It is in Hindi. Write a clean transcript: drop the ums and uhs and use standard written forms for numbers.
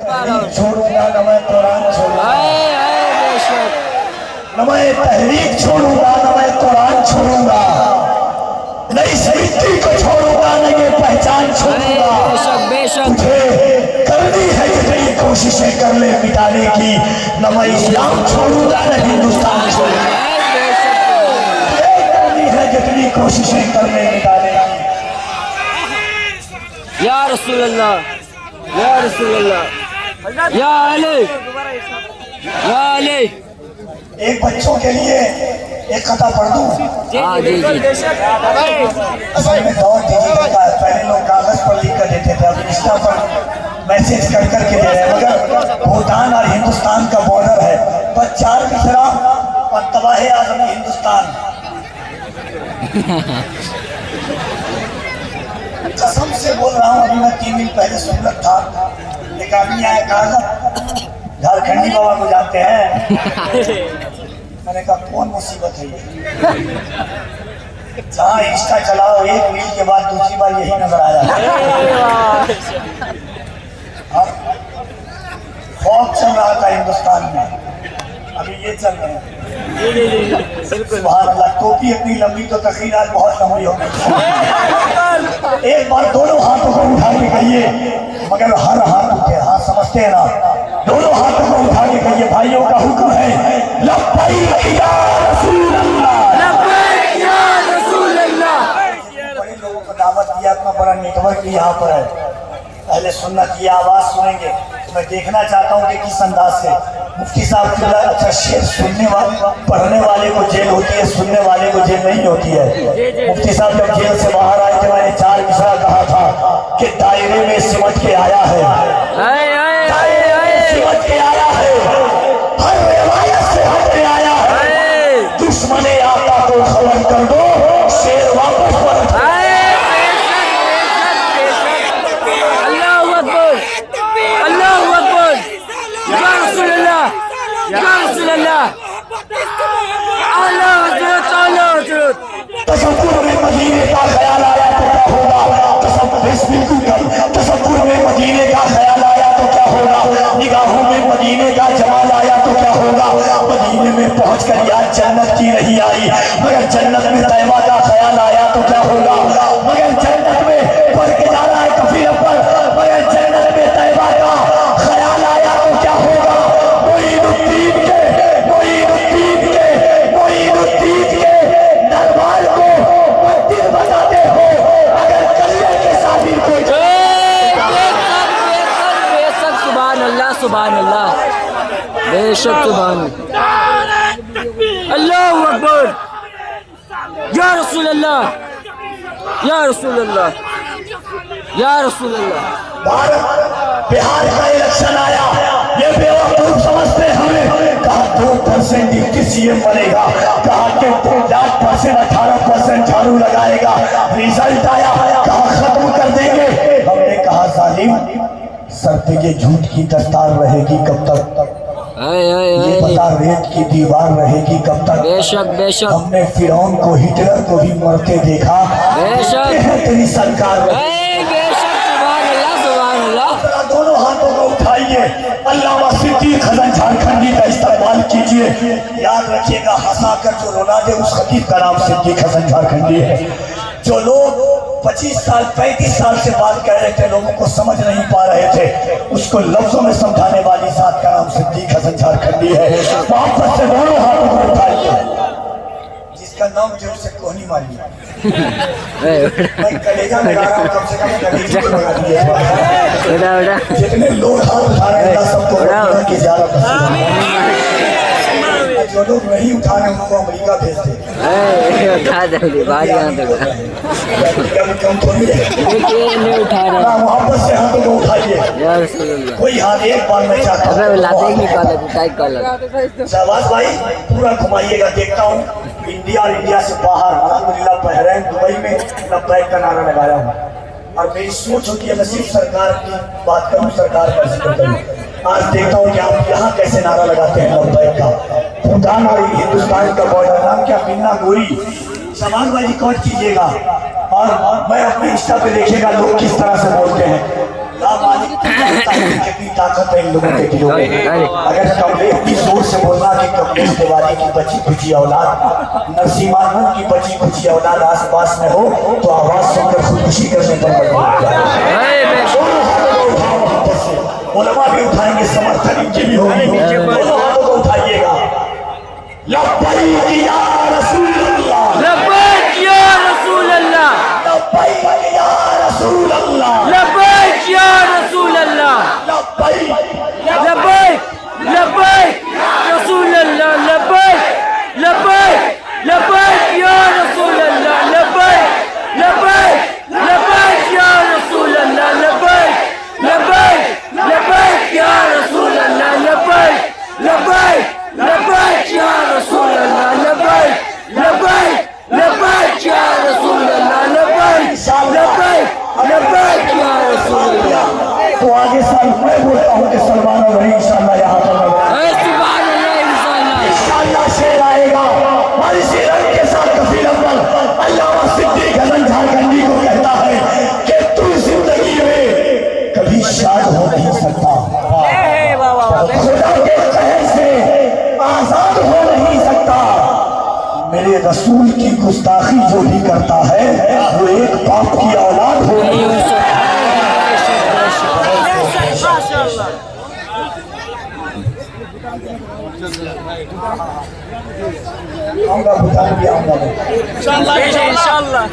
छोड़ूंगा न मैं कुरान छोड़ूंगा, न मैं तहरीक छोड़ूंगा, न मैं कुरान छोड़ूंगा, न इस मिट्टी को छोड़ूंगा, न ये पहचान छोड़ूंगा। मुझे करनी है जितनी कोशिशें कर ले मिटाने की, न मैं इस्लाम छोड़ूंगा, न हिंदुस्तान छोड़ूंगा। करनी है जितनी कोशिशें कर ले मिटाने की। या रसूल अल्लाह, या रसूल अल्लाह, या अली, या अली। एक बच्चों के लिए एक कथा पढ़ दूं? हाँ जी जी। असल में दौर डिजिटल का है, पहले लोग कागज पर लिख कर देते थे, अब इंस्टा पर मैसेज कर करके दे रहे हैं। मगर भूटान और हिंदुस्तान का बॉर्डर है, बस 4 मिसरा और तबाह आजम हिंदुस्तान। कसम से बोल रहा हूँ, अभी मैं 3 दिन पहले सुनत था, एक आदमी आया, कहा झारखंडी बाबा को जानते हैं? मैंने कहा कौन मुसीबत है ये? जहाँ इंस्टा चलाओ एक रील के बाद दूसरी बार यही नजर आया। फौज चल रहा था हिंदुस्तान में, अभी ये चल रहे हैं। सुभान अल्लाह। टोपी इतनी लंबी तो तकरीर आज बहुत लंबी हो गई। एक बार दोनों हाथों को उठा के कहिए, मगर हर हाथ उठे, हाँ समझते हैं ना, दोनों हाथों को उठा के कहिए, भाइयों का हुक्म है, लब्बैक या रसूल अल्लाह, लब्बैक या रसूल अल्लाह। बड़े लोगों को दावत दिया, इतना बड़ा नेटवर्क भी यहाँ पर है, पहले सुन्नत की आवाज सुनेंगे। मैं देखना चाहता हूँ कि किस अंदाज से मुफ्ती साहब की अच्छा शेर सुनने वाले, पढ़ने वाले को जेल होती है, सुनने वाले को जेल नहीं होती है। मुफ्ती साहब जब जेल से बाहर आए थे, मैंने 4 मिसरा कहा था कि दायरे में सिमट के आया है, दायरे में सिमट के आया है, हर रिवायत से हट के आया है। दुश्मने आका को खबर कर दो, शेर वापस पलट आए। तसव्वुर में मदीने का ख्याल आया तो क्या होगा, तसव्वुर में मदीने का ख्याल आया तो क्या होगा, निगाहों में मदीने का जमाल आया तो क्या होगा। मदीने में पहुंचकर याद जन्नत की नहीं आई, मगर जन्नत में तैयबा का ख्याल आया तो क्या होगा। मगर जन्नत में पढ़ के जाना है कफीर पर, मगर जन्नत में तैयबा का ख्याल आया तो क्या होगा। मोइनुद्दीन के दरबार को मंदिर बनाते हो, अगर कल्ले के शादी को सुभान अल्लाह, सुभान अल्लाह, बेशक सुभान अल्लाह अकबर, या रसूल अल्लाह, या रसूल अल्लाह, या रसूल अल्लाह। बिहार का इलेक्शन आया, ये बेवकूफ समझते हमें, कहा 2% डिप्टी सीएम बनेगा, कहा कि 10% 18% झाड़ू लगाएगा। रिजल्ट आया, कहा खत्म कर देंगे। हमने कहा जालिम, सर पे ये झूठ की दस्तार रहेगी कब तक, ये पता रेत की दीवार रहेगी कब तक। बेशक बेशक, हमने फिरौन को, हिटलर को भी मरते देखा, बेशक तेरी सरकार। दोनों हाथों को उठाइए, अल्लामा सिद्दीक हसन झारखंडी का इस्तेमाल कीजिए। याद रखिएगा, हंसाकर जो रोना दे उस खतीब का नाम सिद्दीक हसन झारखंडी है। जो लोग 25 साल 35 साल से बात कह रहे थे, लोगों को समझ नहीं पा रहे थे, उसको लफ्जों में समझाने वाली जात का नाम सिद्दीक हसन झारखंडी है। वापस से दोनों हाथों को उठाइए, जिसका नाम जो उसे कोहनी मारिए। मैं कलेजा लगा रहा हूँ, कम से कम कलेजे को लगा दिए। जितने लोग हाथ उठा रहे हैं सबको की ज़्यादा पसंद है। जो लोग नहीं उठा रहे उनको अमेरिका भेज दे। वापस से हाथों को उठाइए, कोई हाथ एक बार में चाहता हूँ। शहबाज भाई पूरा घुमाइएगा, देखता हूँ इंडिया और इंडिया से बाहर अल्हम्दुलिल्लाह बहरैन दुबई में लब्बैक का नारा लगाया हूँ। और मेरी सोच होती है मैं सिर्फ सरकार की बात करूँ, सरकार का जिक्र करूँ। आज देखता हूँ कि आप यहाँ कैसे नारा लगाते हैं लब्बैक का। भूटान और हिंदुस्तान का बॉर्डर, नाम क्या, बिन्ना गोरी। समाज भाई रिकॉर्ड कीजिएगा और मैं अपने इंस्टा पे देखिएगा लोग किस तरह से बोलते हैं। कितनी ताकत है इन लोगों के दिलों में। अगर कमलेश की जोर से बोलना कि कमलेश तिवारी की बची खुची औलाद, नरसिम्हानंद की बची खुची औलाद आस पास में हो तो आवाज सुनकर खुदकुशी करने पर मजबूर हो जाए। उलमा भी उठाएंगे, समर्थन इनकी भी होगी, दोनों हाथों को उठाइएगा। लब्बैक या रसूल अल्लाह, लब्बैक या रसूल अल्लाह, लब्बैक या रसूल अल्लाह, लब्बैक या रसूल अल्लाह, लब्बैक लब्बैक लब्बैक रसूल अल्लाह, लब्बैक लब्बैक लब्बैक या रसूल अल्लाह, लब्बैक लब्बैक लब्बैक या रसूल अल्लाह, लब्बैक लब्बैक लब्बैक या रसूल अल्लाह, लब्बैक लब्बैक लब्बैक या रसूल अल्लाह, लब्बैक लब्बैक लब्बैक या रसूल अल्लाह, लब्बैक लब्बैक लब्बैक या रसूल अल्लाह। तो आगे साल मैं बोलता हूँ कि सलमान और भाई इंशाल्लाह यहाँ पर सुभान अल्लाह, इंशाल्लाह शेर आएगा और इसी रंग के साथ कफील अव्वल अल्लामा सिद्दीक हसन झारखंडी को कहता है कि तू जिंदगी में कभी शाद हो नहीं सकता, खुदा के कहर से आजाद हो नहीं सकता। मेरे रसूल की गुस्ताखी जो भी करता है वो एक बाप की औलाद हो नहीं सकता। आऊंगा इंशाल्लाह।